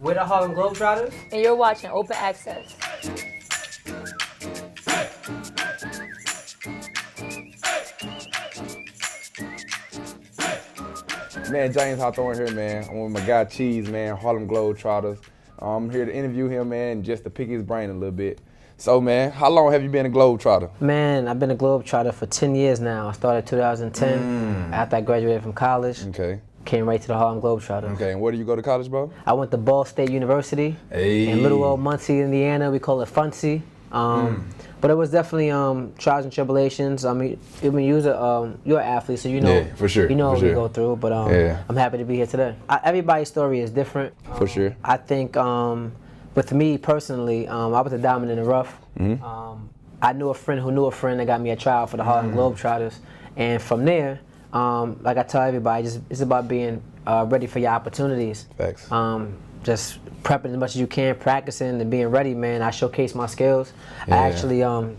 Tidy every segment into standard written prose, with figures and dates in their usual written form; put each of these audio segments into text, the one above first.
We're the Harlem Globetrotters. And you're watching Open Access. Man, James Hawthorne here, man. I'm with my guy Cheese, man, Harlem Globetrotters. I'm here to interview him, man, just to pick his brain a little bit. So, man, how long have you been a Globetrotter? Man, I've been a Globetrotter for 10 years now. I started 2010 after I graduated from college. Okay. Came right to the Harlem Globetrotters. Okay, and where do you go to college, bro? I went to Ball State University in little old Muncie, Indiana. We call it Funcy. But it was definitely trials and tribulations. I mean, you're an athlete, so you know, for sure, you know what we go through. But I'm happy to be here today. Everybody's story is different. For sure. I think, with me personally, I was a diamond in the rough. I knew a friend who knew a friend that got me a trial for the Harlem Globetrotters, and from there, like I tell everybody, it's about being ready for your opportunities. Facts. Just prepping as much as you can, practicing and being ready, man. I showcase my skills. I actually, I ain't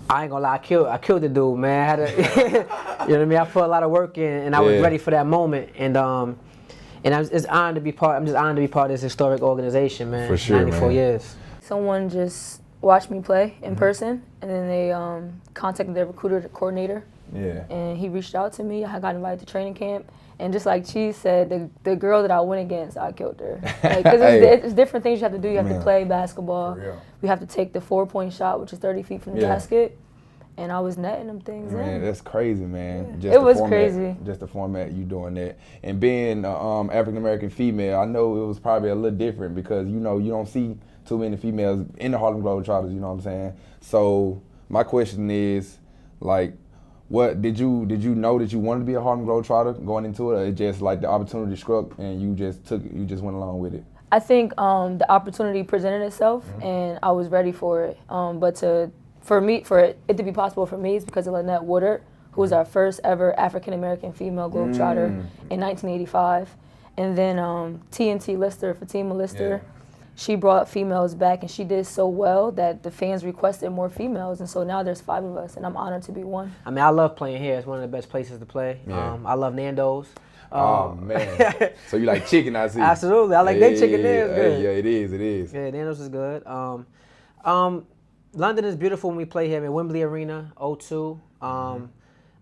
gonna lie, I killed the dude, man. I had to, you know what I mean? I put a lot of work in, and I was ready for that moment. And it's honored to be part. I'm just honored to be part of this historic organization, man. For sure, 94 man. years. Someone just watched me play in person, and then they contacted their recruiter, the coordinator. Yeah. And he reached out to me. I got invited to training camp. And just like Cheese said, the girl that I went against, I killed her. Because it's different things you have to do. You have to play basketball. You have to take the 4-point shot, which is 30 feet from the basket. And I was netting them things in. Man, that's crazy, man. It was crazy. Just the format you doing that. And being African-American female, I know it was probably a little different because, you know, you don't see too many females in the Harlem Globetrotters, you know what I'm saying? So my question is, like, what did you know that you wanted to be a Harlem Globetrotter going into it, or it just like the opportunity struck and you just went along with it? I think the opportunity presented itself and I was ready for it. But for it to be possible for me is because of Lynette Woodard, who was our first ever African American female Globetrotter in 1985, and then TNT Lister, Fatima Lister. She brought females back, and she did so well that the fans requested more females, and so now there's 5 of us, and I'm honored to be one. I mean, I love playing here. It's one of the best places to play. I love Nando's. Oh man! So you like chicken? I see. Absolutely, I like their chicken there. It's good. Yeah, it is. Yeah, Nando's is good. London is beautiful when we play here in Wembley Arena, O2.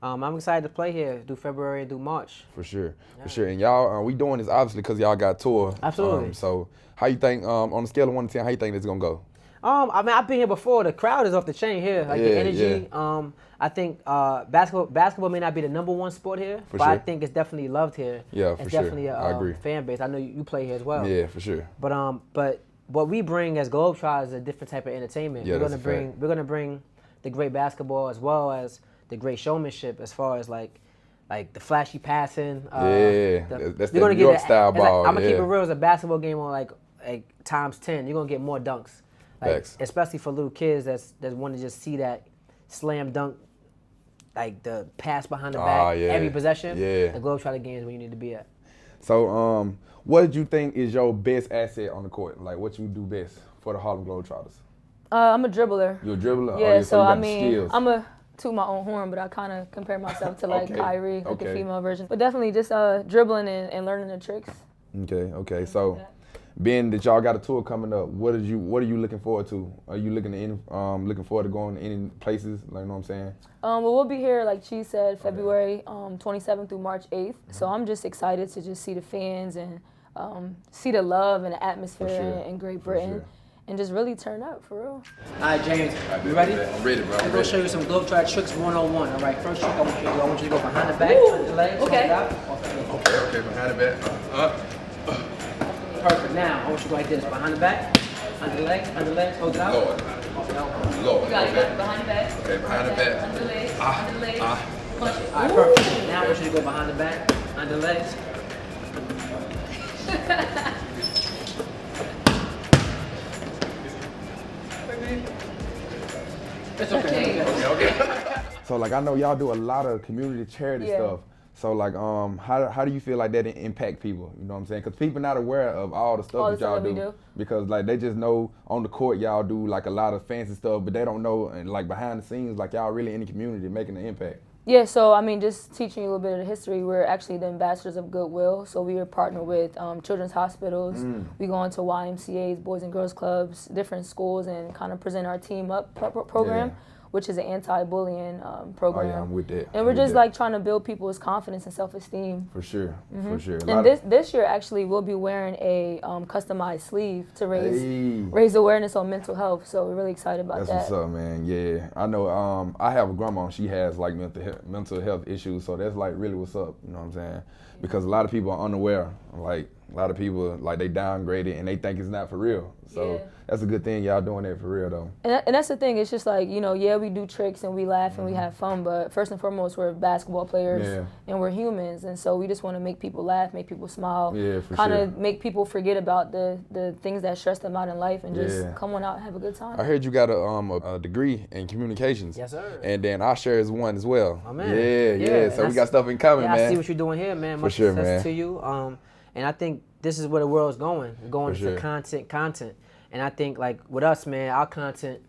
I'm excited to play here, do February and do March. For sure, for sure. And y'all, we doing this obviously because y'all got tour. Absolutely. So how you think, on a scale of 1 to 10, how you think this gonna go? I mean, I've been here before. The crowd is off the chain here. Like the energy. I think basketball may not be the #1 sport here, but I think it's definitely loved here. Yeah, for it's sure. definitely I agree. Fan base. I know you play here as well. Yeah, for sure. But what we bring as Globetrotters is a different type of entertainment. Yeah, we're gonna bring the great basketball as well as the great showmanship, as far as like the flashy passing. That's the New York style ball. I'm gonna keep it real. As a basketball game on like times 10, you're gonna get more dunks. Like, especially for little kids that want to just see that slam dunk, like the pass behind the back, every possession. The Globetrotter game is where you need to be at. So, what did you think is your best asset on the court? Like, what you do best for the Harlem Globetrotters? I'm a dribbler. You're a dribbler? Yeah, so I you got mean, skills. I'm a toot my own horn, but I kind of compare myself to like Kyrie, like the female version. But definitely just dribbling and learning the tricks. Okay. So, being that y'all got a tour coming up, what are you looking forward to? Are you looking forward to going to any places? Like, you know what I'm saying? Well, we'll be here, like Chi said, February 27th through March 8th. So I'm just excited to just see the fans and see the love and the atmosphere in Great Britain. And just really turn up, for real. All right, James, you ready? I'm ready, bro. I'm going to show you some Globetrotter tricks 101. All right, first trick I want you to go behind the back, under the legs, okay, behind the back. Perfect. Now, I want you to go like this, behind the back, under the legs, hold it out. Lord. You got it, behind the back. Okay, behind the back. Under the legs, punch it. All right, perfect. Now I want you to go behind the back, under the legs. It's okay. So, like, I know y'all do a lot of community charity stuff. So, like, how do you feel like that impact people? You know what I'm saying? Because people not aware of all the stuff that y'all do. Because, like, they just know on the court y'all do, like, a lot of fancy stuff, but they don't know, and like, behind the scenes, like, y'all really in the community making an impact. Yeah, so I mean, just teaching you a little bit of the history, we're actually the ambassadors of Goodwill. So we are partnered with children's hospitals. We go into YMCA's, Boys and Girls Clubs, different schools, and kind of present our Team Up program, which is an anti-bullying program. Oh yeah, I'm with that. And we're just like trying to build people's confidence and self-esteem. For sure, for sure. And this year, actually, we'll be wearing a customized sleeve to raise awareness on mental health. So we're really excited about that. That's what's up, man. Yeah, I know. I have a grandma. She has like mental health issues. So that's like really what's up. You know what I'm saying? Because a lot of people are unaware. Like a lot of people like they downgrade it and they think it's not for real. So that's a good thing y'all doing that for real though. And that's the thing. It's just like, you know, yeah, we do tricks and we laugh and we have fun, but first and foremost, we're basketball players and we're humans, and so we just want to make people laugh, make people smile, kind of make people forget about the things that stress them out in life and just come on out and have a good time. I heard you got a degree in communications. Yes, sir. And then I share is one as well. Oh, man. Yeah. So we got stuff in common, man. I see what you're doing here, man. Much success to you. And I think this is where the world's going. We're going to content. And I think like with us, man, our content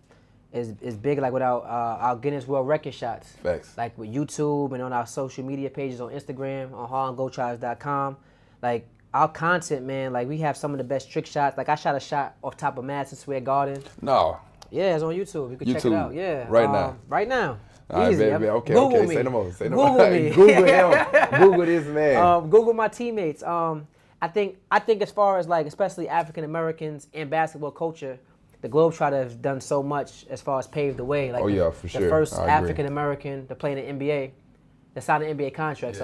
is big. Like with our Guinness World Record shots. Facts. Like with YouTube and on our social media pages on Instagram, on HarlemGlobetrotters.com. Like our content, man. Like we have some of the best trick shots. Like I shot a shot off top of Madison Square Garden. No. Yeah, it's on YouTube. You can check it out. Yeah. Right now. Right now. All right, Easy. baby. Okay. Google me. Say no more. Google me. Google him. Google this man. Google my teammates. I think as far as like especially African Americans in basketball culture, the Globetrotters have done so much as far as paved the way. Like for sure. The first African American to play in the NBA, to sign an NBA contract,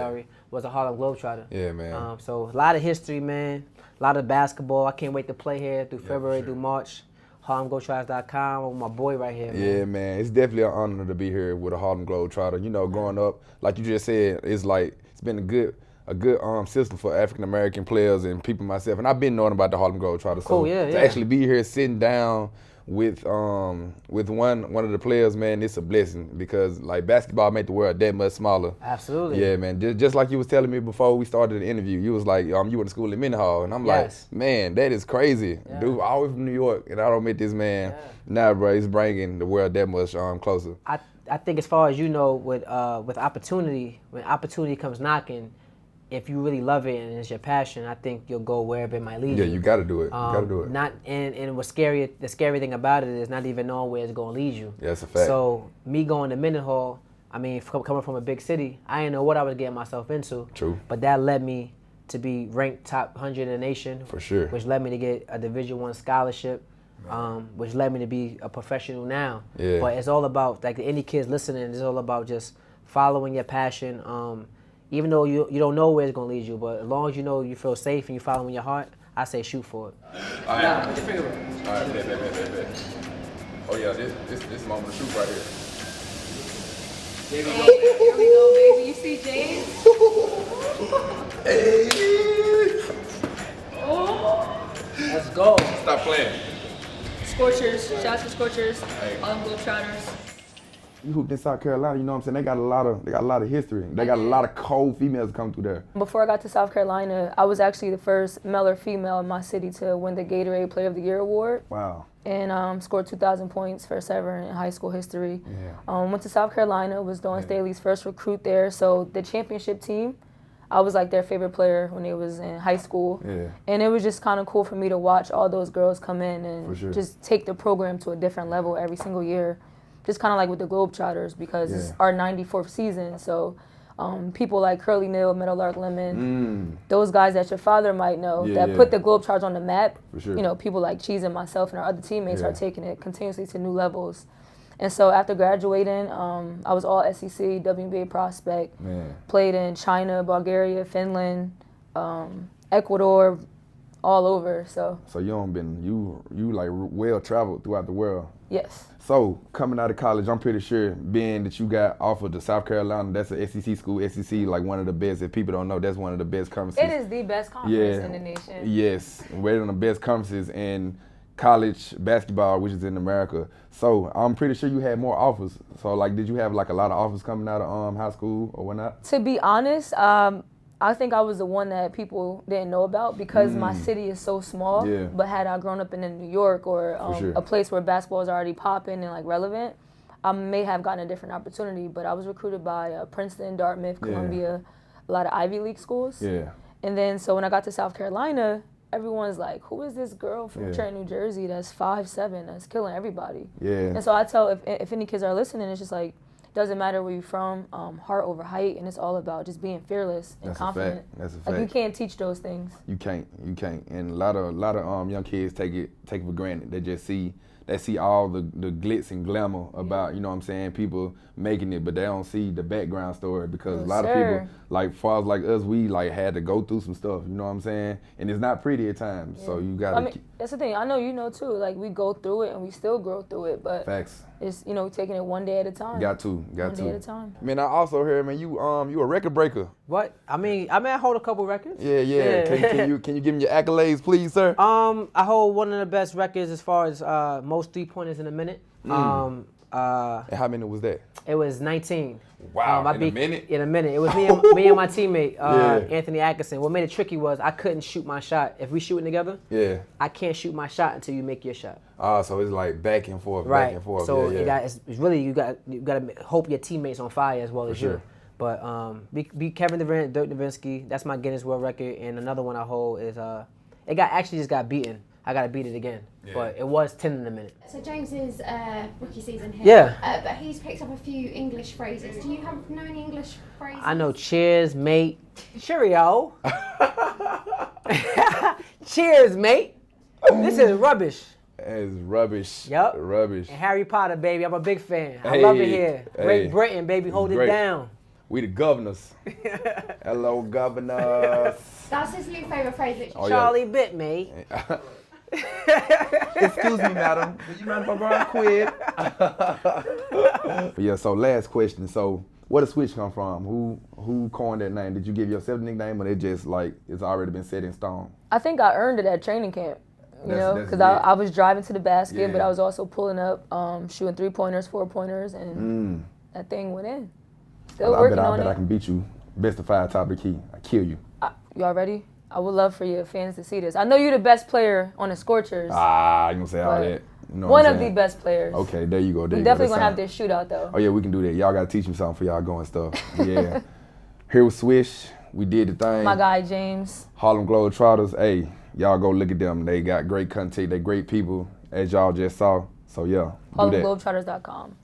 was a Harlem Globetrotter. Yeah, man. So a lot of history, man. A lot of basketball. I can't wait to play here through February through March. HarlemGlobetrotters.com with my boy right here, man. Yeah, man. It's definitely an honor to be here with a Harlem Globetrotter. You know, growing up, like you just said, it's been a good system for African American players and people myself, and I've been knowing about the Harlem Globetrotters. Cool, so to actually be here sitting down with one of the players, man, it's a blessing because like basketball made the world that much smaller. Absolutely. Yeah, man. Just like you was telling me before we started the interview, you was like, you went to school in Mendenhall, and I'm like, man, that is crazy, dude. All the way from New York, and I don't meet this man. Nah, bro, he's bringing the world that much closer. I think as far as you know, with opportunity, when opportunity comes knocking, if you really love it and it's your passion, I think you'll go wherever it might lead you. Yeah, you got to do it. You got to do it. And what's scary, the scary thing about it is not even knowing where it's going to lead you. Yeah, that's a fact. So me going to Mendenhall, I mean, coming from a big city, I didn't know what I was getting myself into. True. But that led me to be ranked top 100 in the nation. For sure. Which led me to get a Division I scholarship, which led me to be a professional now. Yeah. But it's all about, like any kids listening, it's all about just following your passion. Even though you don't know where it's gonna lead you, but as long as you know you feel safe and you following your heart, I say shoot for it. All right. Put your finger up. All right, bet. Oh yeah, this moment to shoot right here. Here we go, baby. You see James? Hey. Oh. Let's go. Stop playing. Scorchers. Shots to Scorchers. Harlem Globetrotters. You hooped in South Carolina, you know what I'm saying? They got a lot of history. They got a lot of cold females come through there. Before I got to South Carolina, I was actually the first male or female in my city to win the Gatorade Player of the Year award. Wow. And scored 2,000 points, first ever in high school history. Went to South Carolina, was Dawn Staley's first recruit there. So the championship team, I was like their favorite player when they was in high school. And it was just kind of cool for me to watch all those girls come in and just take the program to a different level every single year. Just kind of like with the Globetrotters, because it's our 94th season. So people like Curly Neal, Meadowlark Lemon, those guys that your father might know that put the Globetrotters on the map. You know, people like Cheese and myself and our other teammates are taking it continuously to new levels. And so after graduating, I was all SEC, WNBA prospect, played in China, Bulgaria, Finland, Ecuador, all over. So you like well traveled throughout the world. Yes. So coming out of college, I'm pretty sure being that you got offered to South Carolina, that's an SEC school. SEC like one of the best. If people don't know, that's one of the best conferences. It is the best conference in the nation. Yes, one of the best conferences in college basketball, which is in America. So I'm pretty sure you had more offers. So like, did you have like a lot of offers coming out of high school or whatnot? To be honest, I think I was the one that people didn't know about because my city is so small. But had I grown up in New York or a place where basketball is already popping and like relevant, I may have gotten a different opportunity, but I was recruited by Princeton, Dartmouth, Columbia, a lot of Ivy League schools. Yeah. And then so when I got to South Carolina, everyone's like, who is this girl from Trenton, New Jersey that's 5'7", that's killing everybody? Yeah. And so I tell, if any kids are listening, it's just like, doesn't matter where you're from, heart over height, and it's all about just being fearless and confident. That's a fact. Like, you can't teach those things. You can't. And a lot of young kids take it for granted. They just see all the glitz and glamour about, you know what I'm saying, people making it, but they don't see the background story, because a lot of people, like fathers like us, we like had to go through some stuff, you know what I'm saying? And it's not pretty at times, so you gotta. I mean, that's the thing. I know you know too. Like, we go through it and we still grow through it, but facts. It's, you know, taking it one day at a time. Got to. One day at a time. Man, I also heard, man, you a record breaker. What? I mean, I hold a couple records. Yeah. Can you give me your accolades, please, sir? I hold one of the best records as far as most 3-pointers in a minute. And how many was that? It was 19. Wow, in a minute? In a minute. It was me and my teammate, Anthony Atkinson. What made it tricky was I couldn't shoot my shot. If we shooting together, I can't shoot my shot until you make your shot. So it's like back and forth, right. back and forth. So it's really, you got to hope your teammates on fire as well as you. But be Kevin Durant, Dirk Nowitzki. That's my Guinness World Record. And another one I hold is actually just got beaten. I got to beat it again. But it was 10 in a minute. So James's rookie season here. Yeah. But he's picked up a few English phrases. Do you know any English phrases? I know cheers, mate. Cheerio. Cheers, mate. This is rubbish. It's rubbish. Yep. Rubbish. And Harry Potter, baby. I'm a big fan. I love it here. Great Britain, baby. Hold it down. We the governors. Hello, governors. That's his new favourite phrase. Charlie bit me. Excuse me, madam. Would you mind if I run quick? So last question. So where the switch come from? Who coined that name? Did you give yourself a nickname, or it just like it's already been set in stone? I think I earned it at training camp. You know, because I was driving to the basket, but I was also pulling up, shooting 3-pointers, 4-pointers, and that thing went in. Still working on it. I bet I can beat you. Best of 5, top of the key. I kill you. Y'all ready? I would love for your fans to see this. I know you're the best player on the Scorchers. You gonna say all that? You know one of the best players. Okay, there you go. We're definitely gonna have this shootout though. Oh yeah, we can do that. Y'all gotta teach me something for y'all going stuff. Yeah. Here with Swish, we did the thing. My guy James. Harlem Globetrotters. Hey, y'all go look at them. They got great content. They great people, as y'all just saw. So yeah, do that. HarlemGlobetrotters.com.